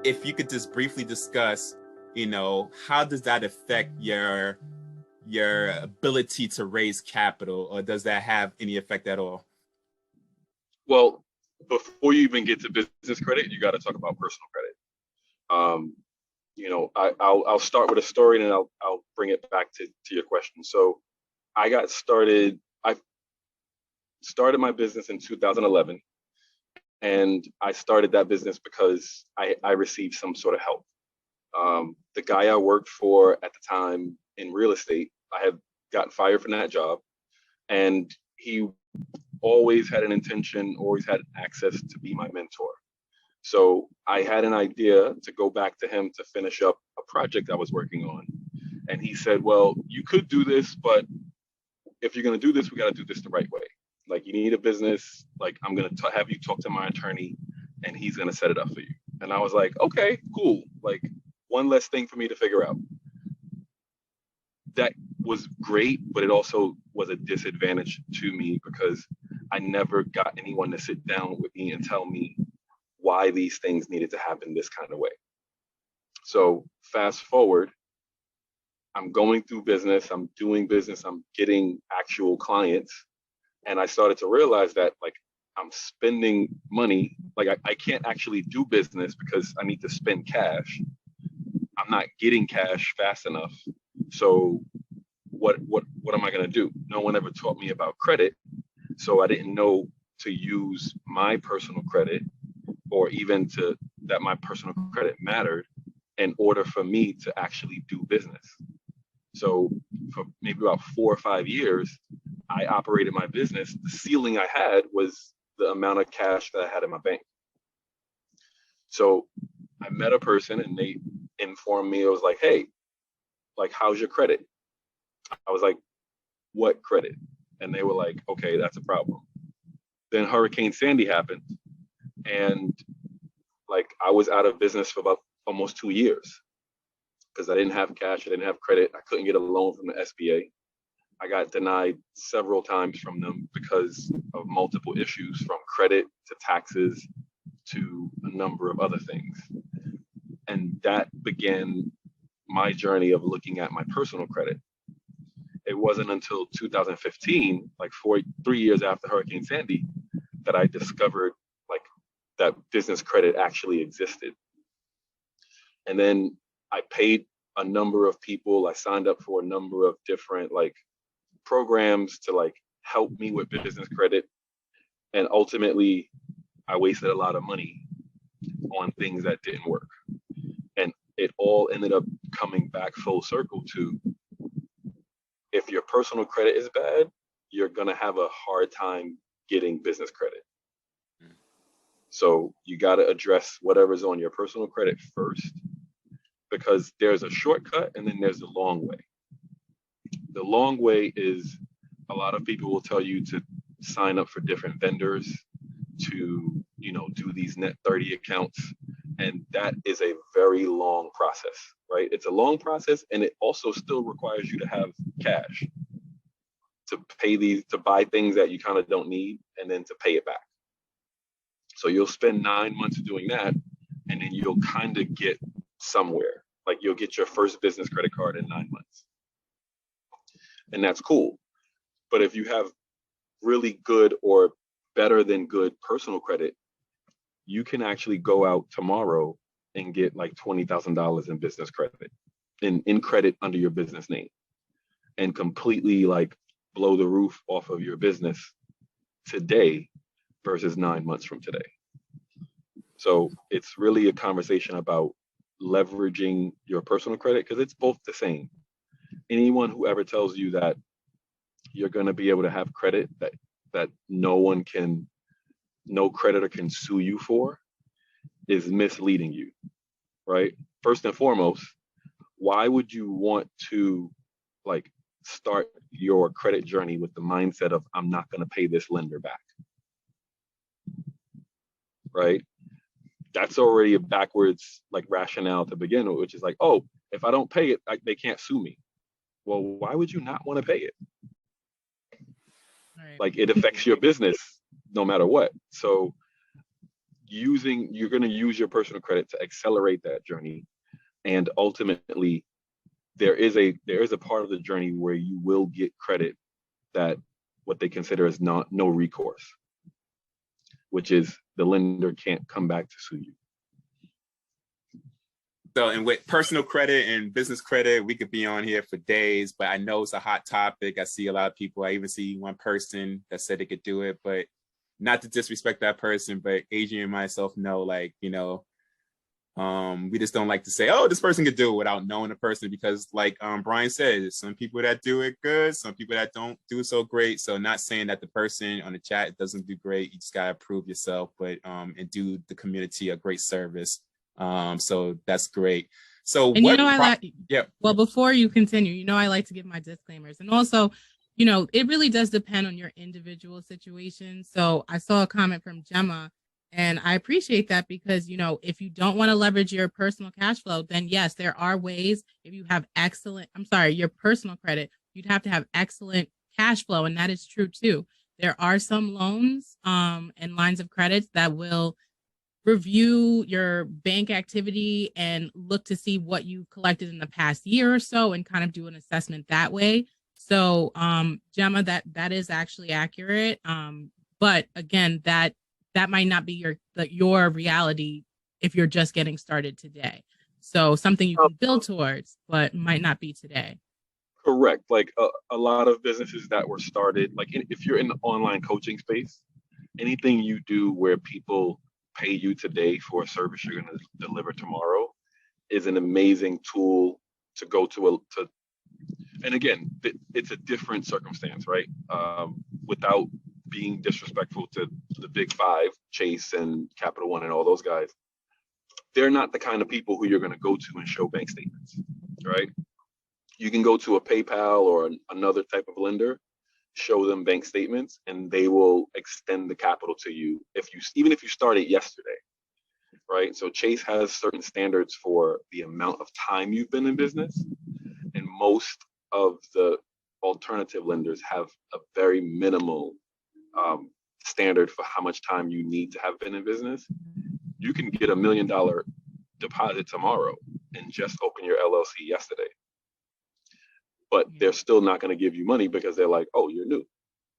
if you could just briefly discuss, how does that affect your ability to raise capital, or does that have any effect at all? Well, before you even get to business credit, you got to talk about personal credit. I'll start with a story and then I'll bring it back to your question. So I started my business in 2011, and I started that business because I received some sort of help. The guy I worked for at the time in real estate, I had gotten fired from that job, and he always had access to be my mentor. So I had an idea to go back to him to finish up a project I was working on. And he said, well, you could do this, but if you're going to do this, we got to do this the right way. Like, you need a business. Like, I'm going to have you talk to my attorney and he's going to set it up for you. And I was like, okay, cool. Like, one less thing for me to figure out. That was great, but it also was a disadvantage to me because I never got anyone to sit down with me and tell me why these things needed to happen this kind of way. So fast forward, I'm going through business, I'm doing business, I'm getting actual clients. And I started to realize that, like, I'm spending money. Like, I can't actually do business because I need to spend cash. I'm not getting cash fast enough. So what am I going to do? No one ever taught me about credit. So I didn't know to use my personal credit, or even that my personal credit mattered in order for me to actually do business. So for maybe about 4 or 5 years, I operated my business. The ceiling I had was the amount of cash that I had in my bank. So I met a person and they informed me, it was like, hey, like, how's your credit? I was like, what credit? And they were like, okay, that's a problem. Then Hurricane Sandy happened, and like, I was out of business for about almost 2 years because I didn't have cash, I didn't have credit, I couldn't get a loan from the SBA. I got denied several times from them because of multiple issues, from credit to taxes to a number of other things. And that began my journey of looking at my personal credit. It wasn't until 2015, like 3 years after Hurricane Sandy, that I discovered like that business credit actually existed. And then I paid a number of people. I signed up for a number of different like programs to like help me with business credit. And ultimately, I wasted a lot of money on things that didn't work. And it all ended up coming back full circle to, if your personal credit is bad, you're going to have a hard time getting business credit. So you got to address whatever's on your personal credit first, because there's a shortcut and then there's the long way. The long way is, a lot of people will tell you to sign up for different vendors, to, do these net 30 accounts. And that is a very long process, right? It's a long process, and it also still requires you to have cash to to buy things that you kind of don't need, and then to pay it back. So you'll spend 9 months doing that, and then you'll kind of get somewhere. Like, you'll get your first business credit card in 9 months. And that's cool. But if you have really good or better than good personal credit, you can actually go out tomorrow and get like $20,000 in business credit, in credit under your business name, and completely like blow the roof off of your business today versus 9 months from today. So it's really a conversation about leveraging your personal credit, because it's both the same. Anyone who ever tells you that you're going to be able to have credit that no creditor can sue you for is misleading you, right? First and foremost, why would you want to like start your credit journey with the mindset of, I'm not going to pay this lender back, right? That's already a backwards like rationale to begin with, which is like, oh, if I don't pay it, they can't sue me. Well, why would you not want to pay it? Right. Like, it affects your business no matter what. So you're going to use your personal credit to accelerate that journey. And ultimately, there is a part of the journey where you will get credit that what they consider as no recourse, which is the lender can't come back to sue you. So, and with personal credit and business credit, we could be on here for days, but I know it's a hot topic. I see a lot of people. I even see one person that said they could do it, but not to disrespect that person, but Adrienne and myself know, like, you know, we just don't like to say, oh, this person could do it without knowing the person, because like Brian said, some people that do it good, some people that don't do so great. So not saying that the person on the chat doesn't do great. You just gotta prove yourself, but and do the community a great service. So that's great. So and what? Yeah. Well, before you continue, you know, I like to give my disclaimers, and also, you know, it really does depend on your individual situation. So I saw a comment from Gemma, and I appreciate that, because, you know, if you don't want to leverage your personal cash flow, then yes, there are ways. If you have your personal credit, you'd have to have excellent cash flow, and that is true too. There are some loans and lines of credits that will review your bank activity and look to see what you collected in the past year or so and kind of do an assessment that way. So Gemma, that is actually accurate. But again, that might not be your reality if you're just getting started today. So something you can build towards, but might not be today. Correct. Like a lot of businesses that were started, like if you're in the online coaching space, anything you do where people pay you today for a service you're going to deliver tomorrow is an amazing tool to go to. And again, it's a different circumstance, right? Without being disrespectful to the big five, Chase and Capital One and all those guys, they're not the kind of people who you're going to go to and show bank statements, right? You can go to a PayPal or another type of lender, show them bank statements, and they will extend the capital to you even if you started yesterday, right? So Chase has certain standards for the amount of time you've been in business, and most of the alternative lenders have a very minimal standard for how much time you need to have been in business. You can get $1 million deposit tomorrow and just open your LLC yesterday, but they're still not going to give you money because they're like, oh, you're new.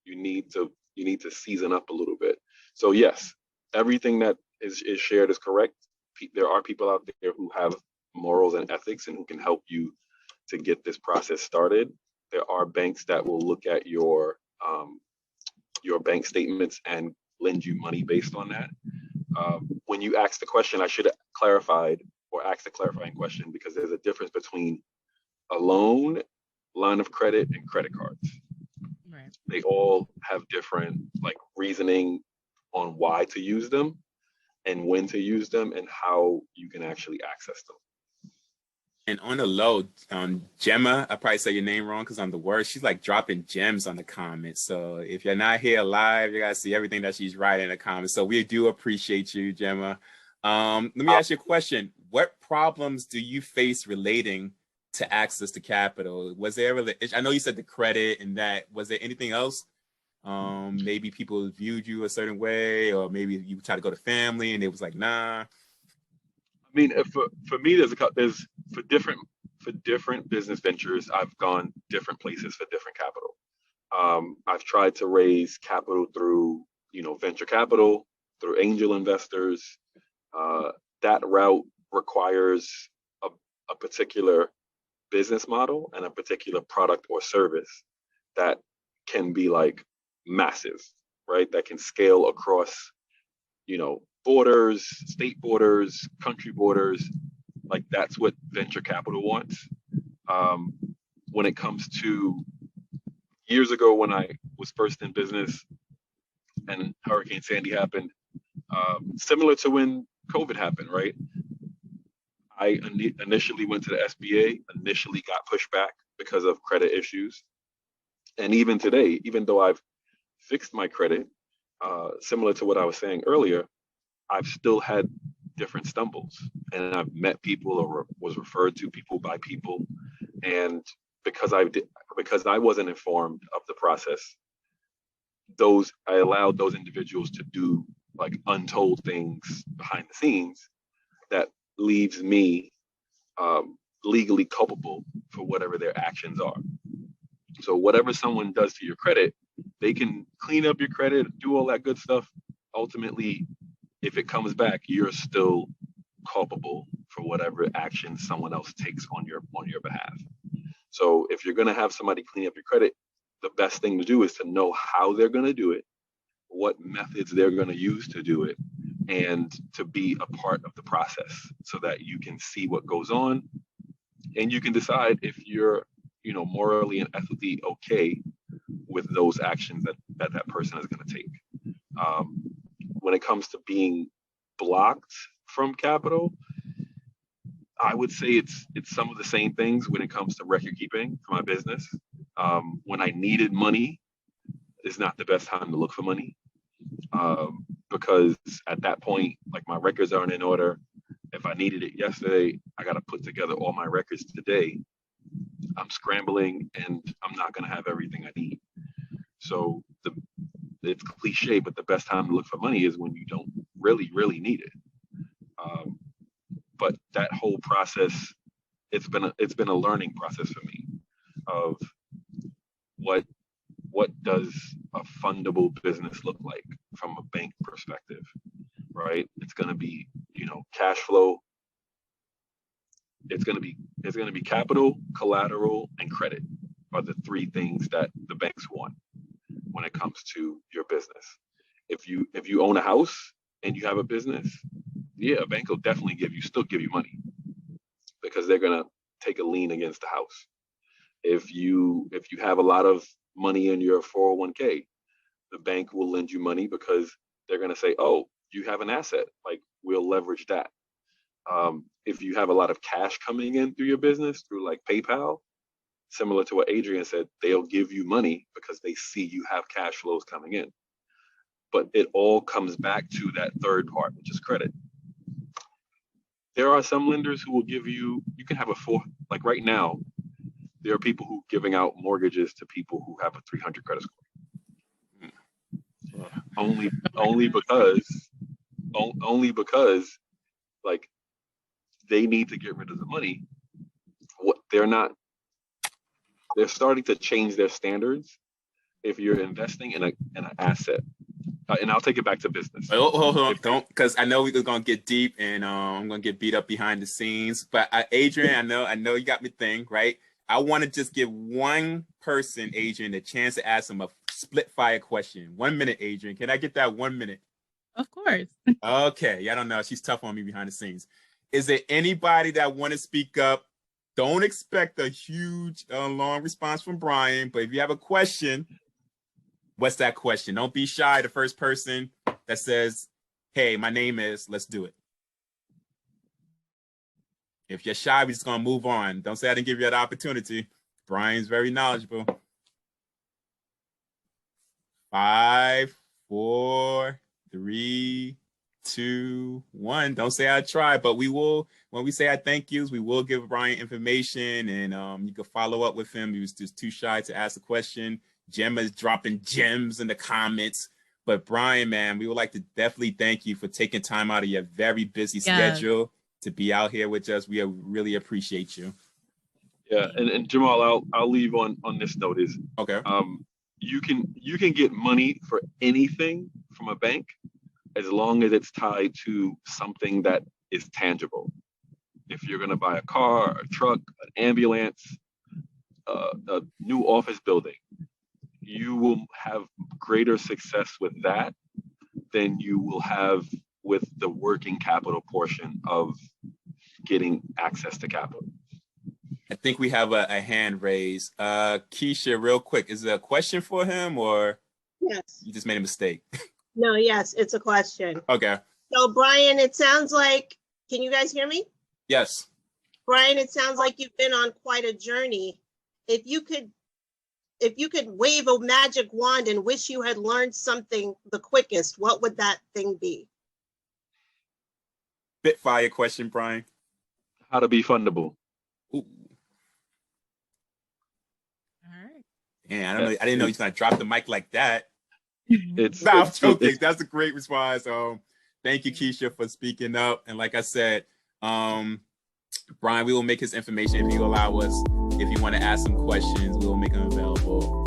You need to season up a little bit. So yes, everything that is shared is correct. There are people out there who have morals and ethics and who can help you to get this process started. There are banks that will look at your bank statements and lend you money based on that. When you asked the question, I should have clarified or asked a clarifying question, because there's a difference between a loan, line of credit, and credit cards. Right. They all have different reasoning on why to use them and when to use them and how you can actually access them. And on the low, Gemma, I probably say your name wrong because I'm the worst. She's like dropping gems on the comments. So if you're not here live, you gotta see everything that she's writing in the comments. So we do appreciate you, Gemma. Let me ask you a question. What problems do you face relating to access to capital? Was there ever, I know you said the credit and that, was there anything else? Maybe people viewed you a certain way, or maybe you tried to go to family and it was like, nah. I mean, for me, there's for different business ventures, I've gone different places for different capital. I've tried to raise capital through, venture capital, through angel investors. That route requires a particular business model and a particular product or service that can be massive, right? That can scale across, borders, state borders, country borders. That's what venture capital wants. When it comes to years ago, when I was first in business and Hurricane Sandy happened, similar to when COVID happened, right? I initially went to the SBA, initially got pushed back because of credit issues. And even today, even though I've fixed my credit, similar to what I was saying earlier, I've still had different stumbles, and I've met people or was referred to people by people. And because I wasn't informed of the process, I allowed those individuals to do like untold things behind the scenes that leaves me legally culpable for whatever their actions are. So whatever someone does to your credit, they can clean up your credit, do all that good stuff. Ultimately, if it comes back, you're still culpable for whatever action someone else takes on your behalf. So if you're going to have somebody clean up your credit, the best thing to do is to know how they're going to do it, what methods they're going to use to do it, and to be a part of the process so that you can see what goes on and you can decide if you're, morally and ethically okay with those actions that person is going to take. When it comes to being blocked from capital, I would say it's some of the same things when it comes to record keeping for my business. When I needed money, is not the best time to look for money, because at that point, like, my records aren't in order. If I needed it yesterday, I got to put together all my records today. I'm scrambling and I'm not going to have everything I need. So it's cliche, but the best time to look for money is when you don't really, really need it. But that whole process, it's been a learning process for me of what does a fundable business look like from a bank perspective, right? It's going to be, cash flow. It's going to be capital, collateral, and credit are the three things that the banks want when it comes to your business. If you own a house and you have a business, yeah, a bank will definitely still give you money, because they're going to take a lien against the house. If you have a lot of money in your 401k, the bank will lend you money because they're going to say, oh, you have an asset, like, we'll leverage that. If you have a lot of cash coming in through your business, through like PayPal, similar to what Adrienne said, they'll give you money because they see you have cash flows coming in. But it all comes back to that third part, which is credit. There are some lenders who will give you can have like right now, there are people who are giving out mortgages to people who have a 300 credit score. Only because like, they need to get rid of the money. They're starting to change their standards if you're investing in an asset. And I'll take it back to business. Hold on, don't, because I know we're gonna get deep, and I'm gonna get beat up behind the scenes. But Adrienne, I know you got me thinking, right? I want to just give one person, Adrienne, a chance to ask him a split fire question. 1 minute, Adrienne. Can I get that 1 minute? Of course. Okay. Yeah, I don't know. She's tough on me behind the scenes. Is there anybody that want to speak up? Don't expect a huge, long response from Brian, but if you have a question, what's that question? Don't be shy. The first person that says, hey, my name is, let's do it. If you're shy, we're just going to move on. Don't say I didn't give you that opportunity. Brian's very knowledgeable. 5, 4, 3, 2, 1. Don't say I tried, but we will, when we say I thank yous, we will give Brian information, and you can follow up with him. He was just too shy to ask a question. Gemma's dropping gems in the comments. But Brian, man, we would like to definitely thank you for taking time out of your very busy schedule to be out here with us. We really appreciate you. Yeah, and Jamaal, I'll leave on this note is, okay. You can get money for anything from a bank as long as it's tied to something that is tangible. If you're going to buy a car, a truck, an ambulance, a new office building, you will have greater success with that than you will have with the working capital portion of getting access to capital. I think we have a hand raised. Keisha, real quick, is there a question for him, or yes, you just made a mistake? No, yes, it's a question. Okay. So Brian, it sounds like, can you guys hear me? Yes. Brian, it sounds like you've been on quite a journey. If you could wave a magic wand and wish you had learned something the quickest, what would that thing be? Bit fire question, Brian. How to be fundable. Ooh. All right. Yeah, I didn't know he's gonna drop the mic like that. It's, Nah, I'm it's, joking. it's That's a great response. Thank you, Keisha, for speaking up. And like I said, Brian, we will make his information if you allow us. If you want to ask some questions, we will make them available.